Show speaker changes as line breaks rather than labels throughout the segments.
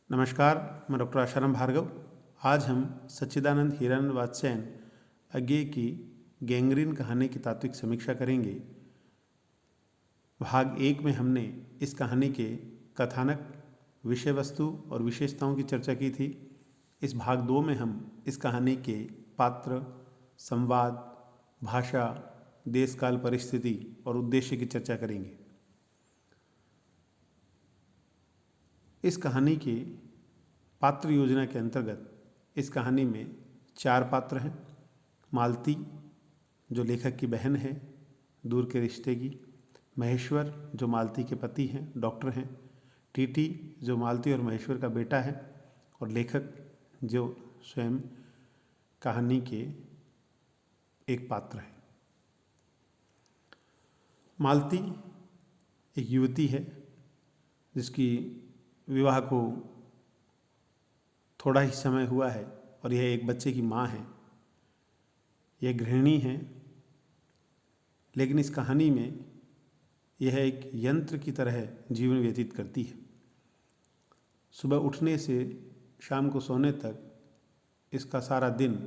नमस्कार, मैं डॉक्टर आशाराम भार्गव। आज हम सच्चिदानंद हीरानंद वात्स्यायन अज्ञेय की गैंग्रीन कहानी की तात्विक समीक्षा करेंगे। भाग 1 में हमने इस कहानी के कथानक, विषय वस्तु और विशेषताओं की चर्चा की थी। इस भाग 2 में हम इस कहानी के पात्र, संवाद, भाषा, देश काल परिस्थिति और उद्देश्य की चर्चा करेंगे। इस कहानी की पात्र योजना के अंतर्गत इस कहानी में 4 पात्र हैं। मालती, जो लेखक की बहन है, दूर के रिश्ते की। महेश्वर, जो मालती के पति हैं, डॉक्टर हैं। टीटी, जो मालती और महेश्वर का बेटा है। और लेखक, जो स्वयं कहानी के एक पात्र है। मालती एक युवती है जिसकी विवाह को थोड़ा ही समय हुआ है और यह एक बच्चे की माँ है। यह गृहिणी है, लेकिन इस कहानी में यह एक यंत्र की तरह जीवन व्यतीत करती है। सुबह उठने से शाम को सोने तक इसका सारा दिन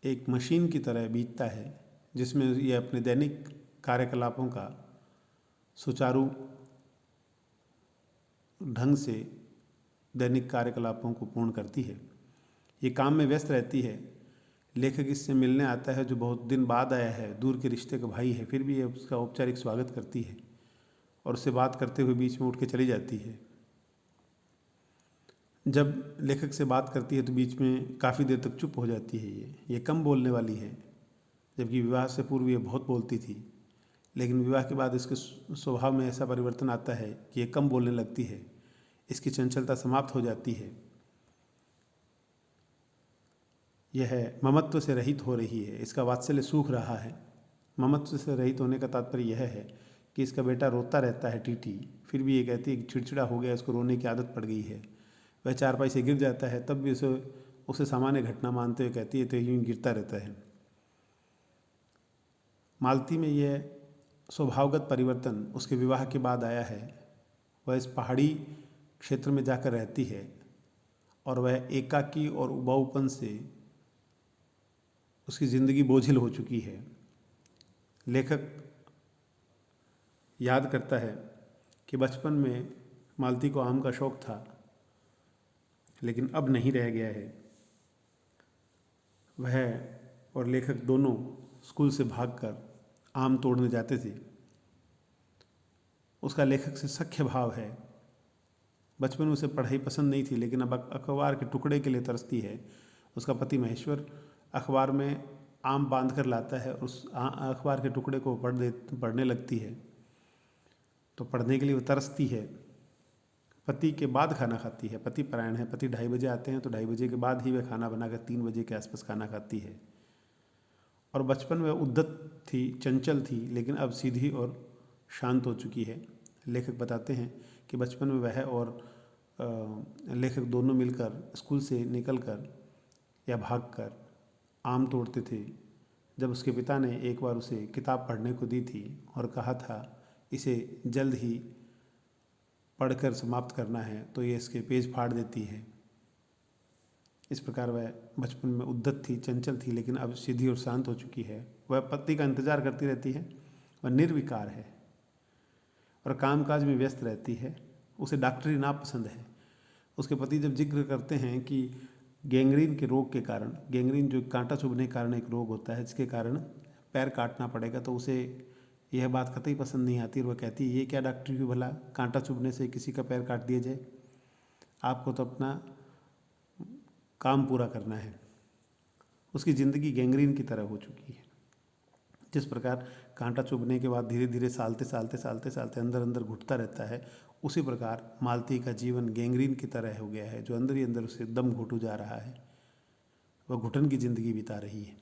एक मशीन की तरह बीतता है, जिसमें यह अपने दैनिक कार्यकलापों का सुचारू ढंग से दैनिक कार्यकलापों को पूर्ण करती है। ये काम में व्यस्त रहती है। लेखक इससे मिलने आता है, जो बहुत दिन बाद आया है, दूर के रिश्ते का भाई है, फिर भी ये उसका औपचारिक स्वागत करती है और उससे बात करते हुए बीच में उठ के चली जाती है। जब लेखक से बात करती है तो बीच में काफ़ी देर तक चुप हो जाती है। ये कम बोलने वाली है, जबकि विवाह से पूर्व ये बहुत बोलती थी। लेकिन विवाह के बाद इसके स्वभाव में ऐसा परिवर्तन आता है कि ये कम बोलने लगती है। इसकी चंचलता समाप्त हो जाती है। यह ममत्व से रहित हो रही है। इसका वात्सल्य सूख रहा है। ममत्व से रहित होने का तात्पर्य यह है कि इसका बेटा रोता रहता है, टीटी, फिर भी ये कहती है कि चिड़चिड़ा हो गया, इसको रोने की आदत पड़ गई है। वह चारपाई से गिर जाता है, तब भी उसे सामान्य घटना मानते हुए कहती है तो यूँ गिरता रहता है। मालती में यह स्वभावगत परिवर्तन उसके विवाह के बाद आया है। वह इस पहाड़ी क्षेत्र में जाकर रहती है और वह एकाकी और उबाऊपन से उसकी ज़िंदगी बोझिल हो चुकी है। लेखक याद करता है कि बचपन में मालती को आम का शौक़ था, लेकिन अब नहीं रह गया है। वह और लेखक दोनों स्कूल से भागकर आम तोड़ने जाते थे। उसका लेखक से सख्य भाव है। बचपन में उसे पढ़ाई पसंद नहीं थी, लेकिन अब अखबार के टुकड़े के लिए तरसती है। उसका पति महेश्वर अखबार में आम बांध कर लाता है और उस अखबार के टुकड़े को पढ़ने लगती है, तो पढ़ने के लिए वो तरसती है। पति के बाद खाना खाती है। पति परायण है। पति 2:30 बजे आते हैं, तो 2:30 बजे के बाद ही वह खाना बनाकर 3 बजे के आसपास खाना खाती है। और बचपन में उद्दत थी, चंचल थी, लेकिन अब सीधी और शांत हो चुकी है। लेखक बताते हैं कि बचपन में वह और लेखक दोनों मिलकर स्कूल से निकलकर या भागकर आम तोड़ते थे। जब उसके पिता ने एक बार उसे किताब पढ़ने को दी थी और कहा था इसे जल्द ही पढ़कर समाप्त करना है, तो ये इसके पेज फाड़ देती है। इस प्रकार वह बचपन में उद्दत थी, चंचल थी, लेकिन अब सीधी और शांत हो चुकी है। वह पति का इंतजार करती रहती है। वह निर्विकार है और कामकाज में व्यस्त रहती है। उसे डॉक्टरी नापसंद है। उसके पति जब जिक्र करते हैं कि गैंग्रीन के रोग के कारण, गैंग्रीन जो कांटा चुभने के कारण एक रोग होता है, जिसके कारण पैर काटना पड़ेगा, तो उसे यह बात कतई पसंद नहीं आती और वह कहती है ये क्या डॉक्टरी हुई भला, कांटा चुभने से किसी का पैर काट दिया जाए। आपको तो अपना काम पूरा करना है। उसकी ज़िंदगी गैंग्रीन की तरह हो चुकी है। जिस प्रकार कांटा चुभने के बाद धीरे धीरे सालते अंदर अंदर घुटता रहता है, उसी प्रकार मालती का जीवन गैंग्रीन की तरह हो गया है, जो अंदर ही अंदर उसे दम घुटू जा रहा है। वह घुटन की ज़िंदगी बिता रही है।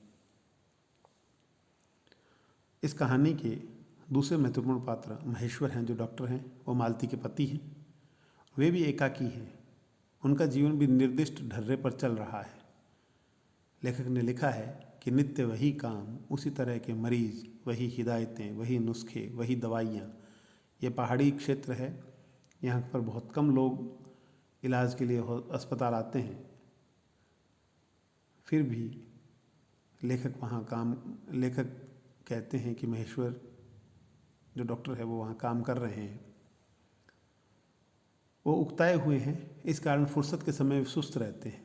इस कहानी के दूसरे महत्वपूर्ण पात्र महेश्वर हैं, जो डॉक्टर हैं। वो मालती के पति हैं। वे भी एकाकी हैं। उनका जीवन भी निर्दिष्ट ढर्रे पर चल रहा है। लेखक ने लिखा है कि नित्य वही काम, उसी तरह के मरीज, वही हिदायतें, वही नुस्खे, वही दवाइयाँ। ये पहाड़ी क्षेत्र है। यहाँ पर बहुत कम लोग इलाज के लिए अस्पताल आते हैं, फिर भी लेखक कहते हैं कि महेश्वर जो डॉक्टर है वो वहाँ काम कर रहे हैं। वो उकताए हुए हैं, इस कारण फुर्सत के समय सुस्त रहते हैं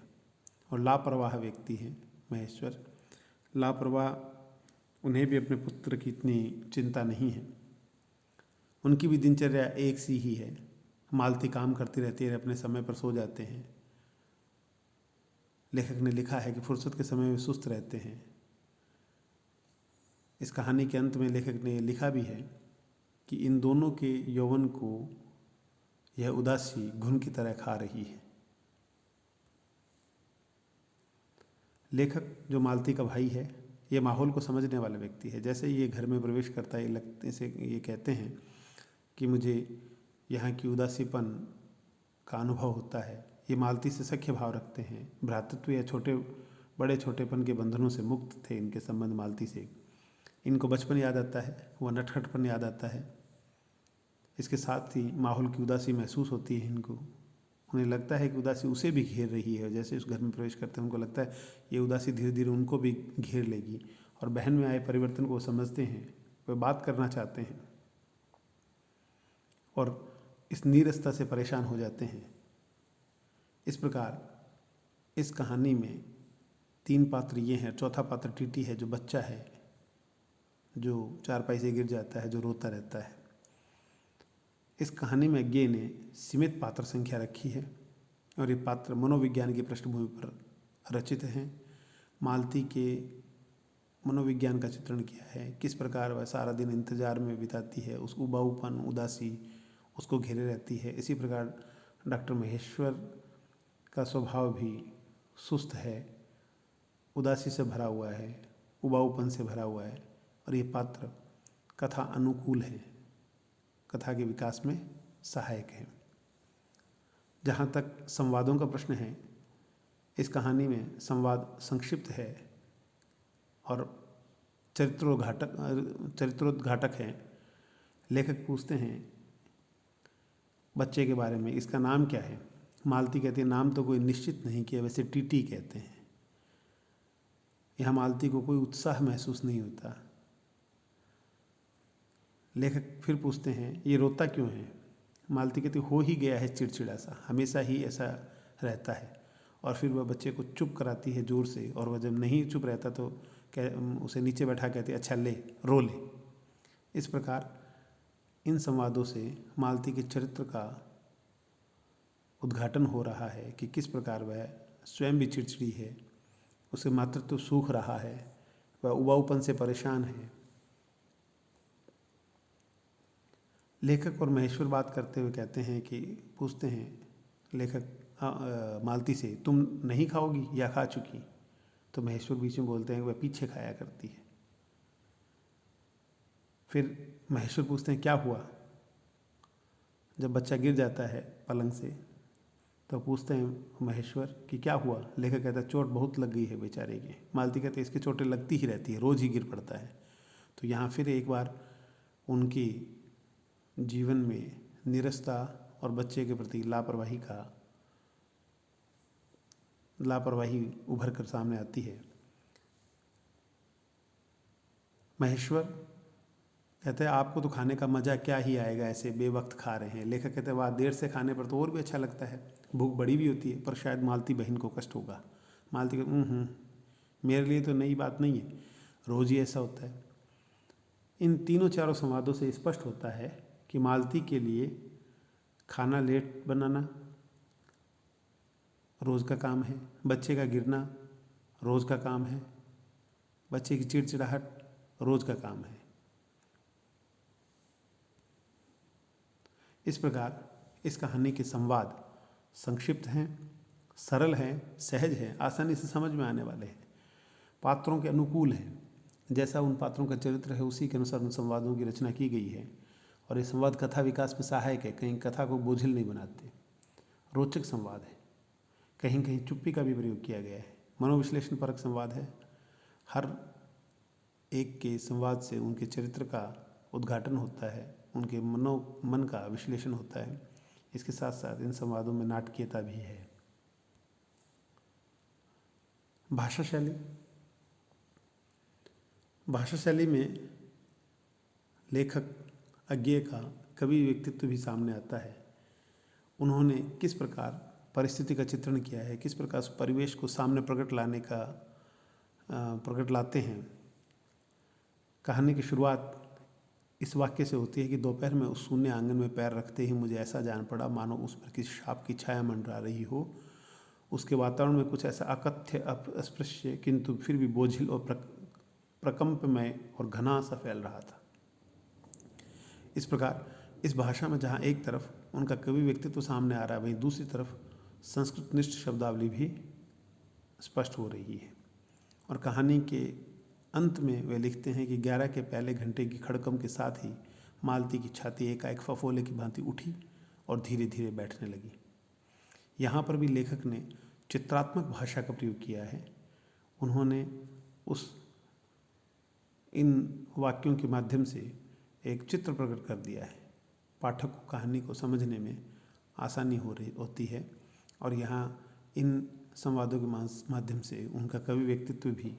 और लापरवाह व्यक्ति हैं महेश्वर। लापरवाह, उन्हें भी अपने पुत्र की इतनी चिंता नहीं है। उनकी भी दिनचर्या एक सी ही है। मालती काम करती रहती है, अपने समय पर सो जाते हैं। लेखक ने लिखा है कि फुर्सत के समय में सुस्त रहते हैं। इस कहानी के अंत में लेखक ने लिखा भी है कि इन दोनों के यौवन को यह उदासी घुन की तरह खा रही है। लेखक जो मालती का भाई है, ये माहौल को समझने वाला व्यक्ति है। जैसे ही ये घर में प्रवेश करता है, लगते से ये कहते हैं कि मुझे यहाँ की उदासीपन का अनुभव होता है। ये मालती से सख्य भाव रखते हैं। भ्रातृत्व या बड़े छोटेपन के बंधनों से मुक्त थे इनके संबंध मालती से। इनको बचपन याद आता है, वह नटखटपन याद आता है। इसके साथ ही माहौल की उदासी महसूस होती है इनको। उन्हें लगता है कि उदासी उसे भी घेर रही है। जैसे उस घर में प्रवेश करते हैं, उनको लगता है ये उदासी धीरे धीरे उनको भी घेर लेगी। और बहन में आए परिवर्तन को समझते हैं, वे बात करना चाहते हैं और इस नीरसता से परेशान हो जाते हैं। इस प्रकार इस कहानी में 3 पात्र ये हैं। चौथा पात्र टीटी है, जो बच्चा है, जो चारपाई से गिर जाता है, जो रोता रहता है। इस कहानी में अज्ञे ने सीमित पात्र संख्या रखी है और ये पात्र मनोविज्ञान की पृष्ठभूमि पर रचित हैं। मालती के मनोविज्ञान का चित्रण किया है, किस प्रकार वह सारा दिन इंतजार में बिताती है, उस उबाऊपन, उदासी उसको घेरे रहती है। इसी प्रकार डॉक्टर महेश्वर का स्वभाव भी सुस्त है, उदासी से भरा हुआ है, उबाऊपन से भरा हुआ है और ये पात्र कथा अनुकूल है, कथा के विकास में सहायक है। जहाँ तक संवादों का प्रश्न है, इस कहानी में संवाद संक्षिप्त है और चरित्रोद्घाटक है। लेखक पूछते हैं बच्चे के बारे में, इसका नाम क्या है? मालती कहती है नाम तो कोई निश्चित नहीं किया, वैसे टीटी कहते हैं। यहाँ मालती को कोई उत्साह महसूस नहीं होता। लेखक फिर पूछते हैं ये रोता क्यों है? मालती कहती हो ही गया है चिड़चिड़ा सा, हमेशा ही ऐसा रहता है। और फिर वह बच्चे को चुप कराती है जोर से, और वह जब नहीं चुप रहता तो उसे नीचे बैठा कहती अच्छा ले, रो ले। इस प्रकार इन संवादों से मालती के चरित्र का उद्घाटन हो रहा है कि किस प्रकार वह स्वयं भी चिड़चिड़ी है, उसे मातृत्व सूख रहा है, वह उबाऊपन से परेशान है। लेखक और महेश्वर बात करते हुए कहते हैं कि पूछते हैं लेखक मालती से तुम नहीं खाओगी या खा चुकी? तो महेश्वर बीच में बोलते हैं वह पीछे खाया करती है। फिर महेश्वर पूछते हैं क्या हुआ? जब बच्चा गिर जाता है पलंग से तो पूछते हैं महेश्वर कि क्या हुआ? लेखक कहता है चोट बहुत लग गई है बेचारे की। मालती कहते हैं इसकी चोटें लगती ही रहती है, रोज़ ही गिर पड़ता है। तो यहाँ फिर एक बार उनकी जीवन में नीरसता और बच्चे के प्रति लापरवाही उभर कर सामने आती है। महेश्वर कहते हैं आपको तो खाने का मज़ा क्या ही आएगा, ऐसे बेवक्त खा रहे हैं। लेखक कहते हैं वाह, देर से खाने पर तो और भी अच्छा लगता है, भूख बड़ी भी होती है, पर शायद मालती बहन को कष्ट होगा। मालती कहते मेरे लिए तो नई बात नहीं है, रोज़ ही ऐसा होता है। इन तीनों चारों संवादों से स्पष्ट होता है कि मालती के लिए खाना लेट बनाना रोज़ का काम है, बच्चे का गिरना रोज़ का काम है, बच्चे की चिड़चिड़ाहट रोज़ का काम है। इस प्रकार इस कहानी के संवाद संक्षिप्त हैं, सरल हैं, सहज हैं, आसानी से समझ में आने वाले हैं, पात्रों के अनुकूल हैं। जैसा उन पात्रों का चरित्र है उसी के अनुसार उन संवादों की रचना की गई है और ये संवाद कथा विकास में सहायक है, कहीं कथा को बोझिल नहीं बनाते। रोचक संवाद है, कहीं कहीं चुप्पी का भी प्रयोग किया गया है। मनोविश्लेषण परक संवाद है, हर एक के संवाद से उनके चरित्र का उद्घाटन होता है, उनके मन का विश्लेषण होता है। इसके साथ साथ इन संवादों में नाटकीयता भी है। भाषा शैली, भाषा शैली में लेखक अज्ञेय का कवि व्यक्तित्व भी सामने आता है। उन्होंने किस प्रकार परिस्थिति का चित्रण किया है, किस प्रकार उस परिवेश को सामने प्रकट लाते हैं। कहानी की शुरुआत इस वाक्य से होती है कि दोपहर में उस शून्य आंगन में पैर रखते ही मुझे ऐसा जान पड़ा मानो उस पर किसी शाप की छाया मंडरा रही हो। उसके वातावरण में कुछ ऐसा अकथ्य, अस्पृश्य, किंतु फिर भी बोझिल और प्रकंपमय और घना सा फैल रहा था। इस प्रकार इस भाषा में जहाँ एक तरफ उनका कवि व्यक्तित्व सामने आ रहा है, वहीं दूसरी तरफ संस्कृतनिष्ठ शब्दावली भी स्पष्ट हो रही है। और कहानी के अंत में वे लिखते हैं कि 11 के पहले घंटे की खड़कम के साथ ही मालती की छाती एकाएक फफोले की भांति उठी और धीरे धीरे बैठने लगी। यहाँ पर भी लेखक ने चित्रात्मक भाषा का प्रयोग किया है। उन्होंने इन वाक्यों के माध्यम से एक चित्र प्रकट कर दिया है। पाठक को कहानी को समझने में आसानी होती है। और यहाँ इन संवादों के माध्यम से उनका कवि व्यक्तित्व भी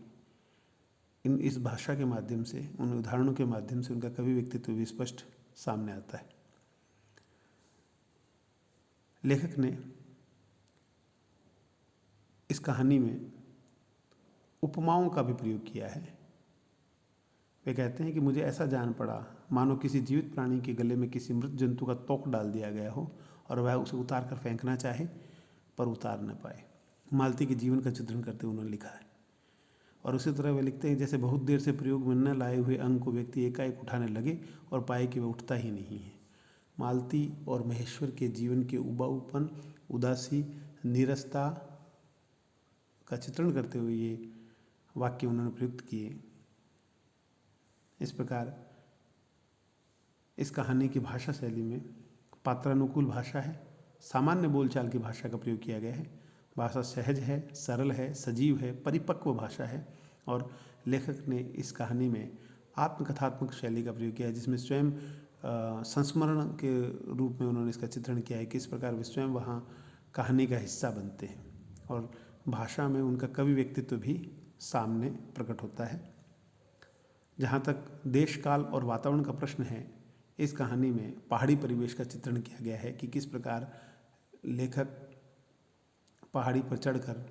इस भाषा के माध्यम से, उन उदाहरणों के माध्यम से उनका कवि व्यक्तित्व भी स्पष्ट सामने आता है। लेखक ने इस कहानी में उपमाओं का भी प्रयोग किया है। वे कहते हैं कि मुझे ऐसा जान पड़ा मानो किसी जीवित प्राणी के गले में किसी मृत जंतु का तोक डाल दिया गया हो और वह उसे उतार कर फेंकना चाहे पर उतार न पाए। मालती के जीवन का चित्रण करते उन्होंने लिखा है। और उसी तरह वे लिखते हैं, जैसे बहुत देर से प्रयोग में न लाए हुए अंग को व्यक्ति एकाएक उठाने लगे और पाए कि वह उठता ही नहीं है। मालती और महेश्वर के जीवन के उबाऊपन, उदासी, नीरसता का चित्रण करते हुए ये वाक्य उन्होंने प्रयुक्त किए। इस प्रकार इस कहानी की भाषा शैली में पात्रानुकूल भाषा है, सामान्य बोलचाल की भाषा का प्रयोग किया गया है। भाषा सहज है, सरल है, सजीव है, परिपक्व भाषा है। और लेखक ने इस कहानी में आत्मकथात्मक शैली का प्रयोग किया है, जिसमें स्वयं संस्मरण के रूप में उन्होंने इसका चित्रण किया है, किस प्रकार वे स्वयं वहाँ कहानी का हिस्सा बनते हैं। और भाषा में उनका कवि व्यक्तित्व भी सामने प्रकट होता है। जहाँ तक देश, काल और वातावरण का प्रश्न है, इस कहानी में पहाड़ी परिवेश का चित्रण किया गया है कि किस प्रकार लेखक पहाड़ी पर चढ़कर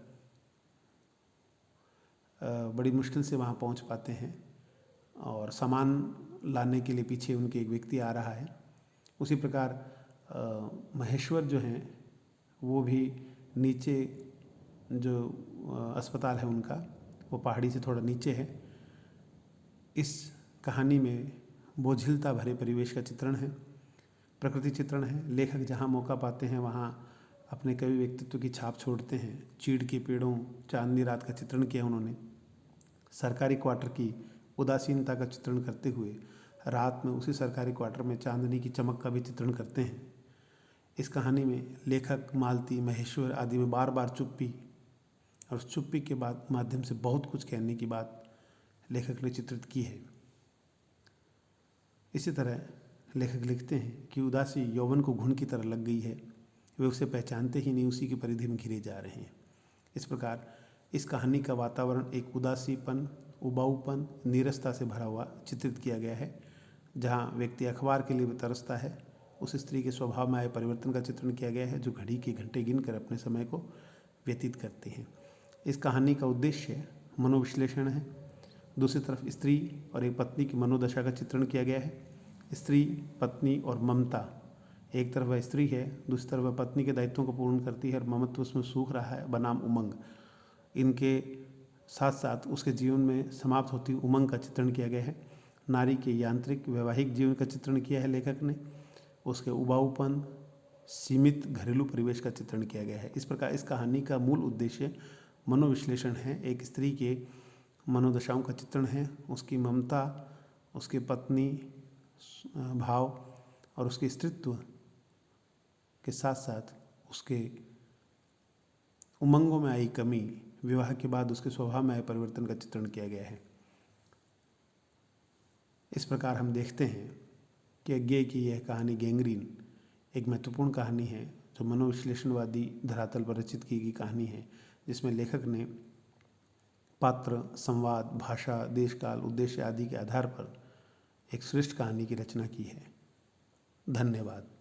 बड़ी मुश्किल से वहाँ पहुँच पाते हैं और सामान लाने के लिए पीछे उनके एक व्यक्ति आ रहा है। उसी प्रकार महेश्वर जो हैं वो भी नीचे जो अस्पताल है उनका, वो पहाड़ी से थोड़ा नीचे है। इस कहानी में बोझिलता भरे परिवेश का चित्रण है, प्रकृति चित्रण है। लेखक जहाँ मौका पाते हैं वहाँ अपने कवि व्यक्तित्व की छाप छोड़ते हैं। चीड़ के पेड़ों, चांदनी रात का चित्रण किया उन्होंने। सरकारी क्वार्टर की उदासीनता का चित्रण करते हुए रात में उसी सरकारी क्वार्टर में चांदनी की चमक का भी चित्रण करते हैं। इस कहानी में लेखक मालती, महेश्वर आदि में बार बार चुप्पी और उस चुप्पी के बाद माध्यम से बहुत कुछ कहने की बात लेखक ने चित्रित की है। इसी तरह लेखक लिखते हैं कि उदासी यौवन को घुन की तरह लग गई है, वे उसे पहचानते ही नहीं, उसी की परिधि में घिरे जा रहे हैं। इस प्रकार इस कहानी का वातावरण एक उदासीपन, उबाऊपन, नीरसता से भरा हुआ चित्रित किया गया है। जहाँ व्यक्ति अखबार के लिए तरसता है, उस स्त्री के स्वभाव में आए परिवर्तन का चित्रण किया गया है, जो घड़ी के घंटे गिनकर अपने समय को व्यतीत करते हैं। इस कहानी का उद्देश्य मनोविश्लेषण है। दूसरी तरफ स्त्री और एक पत्नी की मनोदशा का चित्रण किया गया है। स्त्री, पत्नी और ममता, एक तरफ वह स्त्री है, दूसरी तरफ वह पत्नी के दायित्वों को पूर्ण करती है और ममत्व उसमें सूख रहा है बनाम उमंग। इनके साथ साथ उसके जीवन में समाप्त होती उमंग का चित्रण किया गया है। नारी के यांत्रिक वैवाहिक जीवन का चित्रण किया है लेखक ने। उसके उबाऊपन, सीमित घरेलू परिवेश का चित्रण किया गया है। इस प्रकार इस कहानी का मूल उद्देश्य मनोविश्लेषण है। एक स्त्री के मनोदशाओं का चित्रण है, उसकी ममता, उसके पत्नी भाव और उसके स्त्रीत्व के साथ साथ उसके उमंगों में आई कमी, विवाह के बाद उसके स्वभाव में आए परिवर्तन का चित्रण किया गया है। इस प्रकार हम देखते हैं कि अज्ञेय की यह कहानी गैंग्रीन एक महत्वपूर्ण कहानी है जो मनोविश्लेषणवादी धरातल पर रचित की गई कहानी है, जिसमें लेखक ने पात्र, संवाद, भाषा, देश काल, उद्देश्य आदि के आधार पर एक श्रेष्ठ कहानी की रचना की है। धन्यवाद।